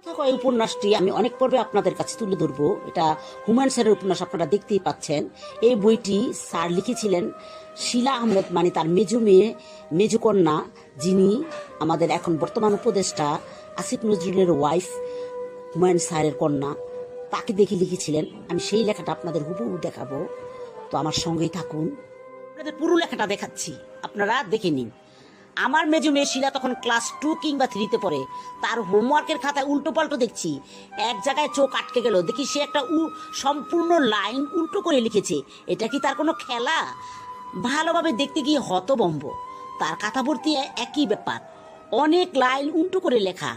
কথা কয় উপন্যাসটি আমি অনেক পর্বে আপনাদের কাছে তুলে ধরবো। এটা হুমায়ুন স্যারের উপন্যাস, আপনারা দেখতেই পাচ্ছেন। এই বইটি স্যার লিখেছিলেন শিলা আহমেদ, মানে তার মেজো মেয়ে, মেজো কন্যা, যিনি আমাদের এখন বর্তমান উপদেষ্টা আসিফ নজরুলের ওয়াইফ, হুমায়ুন স্যারের কন্যা, তাকে দেখে লিখেছিলেন। আমি সেই লেখাটা আপনাদের হুবহু দেখাবো, তো আমার সঙ্গেই থাকুন। আপনাদের পুরো লেখাটা দেখাচ্ছি, আপনারা দেখে নিন। আমার মেজো মেয়ে শিলা তখন ক্লাস 2 কিংবা 3-তে পড়ে। তার হোমওয়ার্কের খাতায় উল্টো পাল্টো দেখছি। এক জায়গায় চোখ আটকে গেল, দেখি সে একটা সম্পূর্ণ লাইন উল্টো করে লিখেছে। এটা কি তার কোনো খেলা? ভালোভাবে দেখতে গিয়ে হতভম্ব। তার খাতা ভর্তি একই ব্যাপার, অনেক লাইন উল্টো করে লেখা।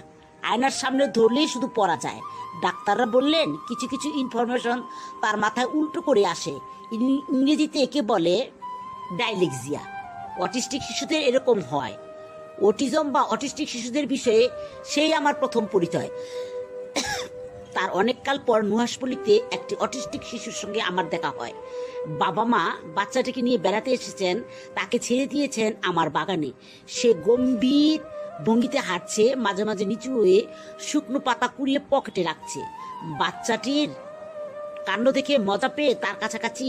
আয়নার সামনে ধরলেই শুধু পড়া যায়। ডাক্তাররা বললেন কিছু কিছু ইনফরমেশন তার মাথায় উল্টো করে আসে। ইংরেজিতে একে বলে ডাইলেক্সিয়া। অটিস্টিক শিশুদের এরকম হয়। অটিজম বা অটিস্টিক শিশুদের বিষয়ে সেই আমার প্রথম পরিচয়। তার অনেককাল পর নুহাশপল্লিতে একটি অটিস্টিক শিশুর সঙ্গে আমার দেখা হয়। বাবা মা বাচ্চাটিকে নিয়ে বেড়াতে এসেছেন, তাকে ছেড়ে দিয়েছেন আমার বাগানে। সে গম্ভীর ভঙ্গিতে হাঁটছে, মাঝে মাঝে নিচু হয়ে শুকনো পাতা কুড়িয়ে পকেটে রাখছে। বাচ্চাটির কাণ্ড দেখে মজা পেয়ে তার কাছাকাছি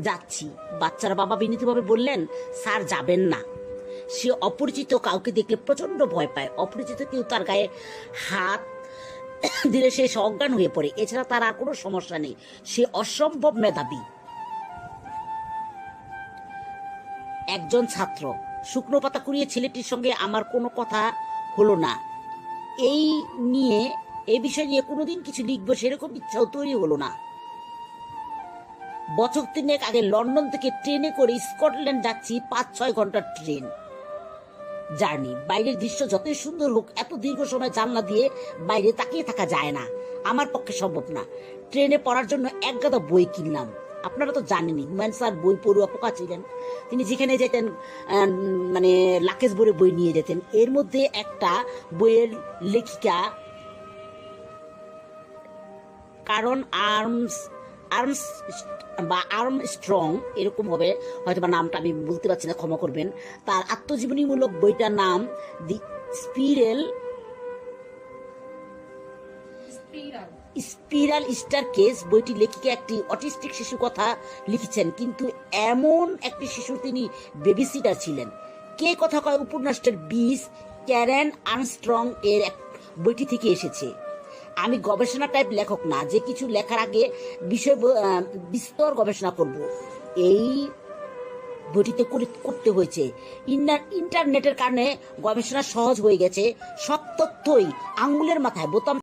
যাচ্ছি। বাচ্চার বাবা বিনীতভাবে বললেন, স্যার যাবেন না। সে অপরিচিত কাউকে দেখলে প্রচন্ড ভয় পায়। অপরিচিত কেউ তার গায়ে হাত দিলে সে অজ্ঞান হয়ে পড়ে। এছাড়া তার আর কোনো সমস্যা নেই। সে অসম্ভব মেধাবী একজন ছাত্র। শুকনো পাতা কুড়িয়ে ছেলেটির সঙ্গে আমার কোনো কথা হলো না। এই বিষয় নিয়ে কোনোদিন কিছু লিখবো সেরকম ইচ্ছাও তৈরি হলো না। বছর 3 আগে লন্ডন থেকে ট্রেনে করে স্কটল্যান্ড যাচ্ছি। 5-6 ঘন্টার ট্রেন জার্নি। বাইরের দৃশ্য যতই সুন্দর হোক, এত দীর্ঘ সময় জানলা দিয়ে বাইরে তাকিয়ে থাকা যায় না, আমার পক্ষে সম্ভব না। ট্রেনে পড়ার জন্য এক গাদা বই কিনলাম। আপনারা তো জানেনই, হুমায়ুন স্যার বই পড়ুয়া পোকা ছিলেন। তিনি যেখানে যেতেন মানে লাকেজ ভরে বই নিয়ে যেতেন। এর মধ্যে একটা বইয়ের লেখিকা কারণ আর্মস্ট্রং এরকম হবে হয়তো, বা নামটা আমি বলতে পারছি না, ক্ষমা করবেন। তার আত্মজীবনীমূলক বইটার নাম দি স্পিরাল স্টারকেস। বইটি লেখিকা একটি অটিস্টিক শিশু কথা লিখেছেন, কিন্তু এমন একটি শিশু তিনি বেবিসিটার ছিলেন। কে কথা কয় উপন্যাসটার বীজ ক্যারেন আর্মস্ট্রং এর বইটি থেকে এসেছে। আমি গবেষণা টাইপ লেখক না যে কিছু লেখার আগে বিষয় বিস্তর গবেষণা করব। এই বইটিতে করতে হয়েছে। ইন্টারনেটের কারণে গবেষণা সহজ হয়ে গেছে। সব তথ্যই আঙ্গুলের মাথায় বোতাম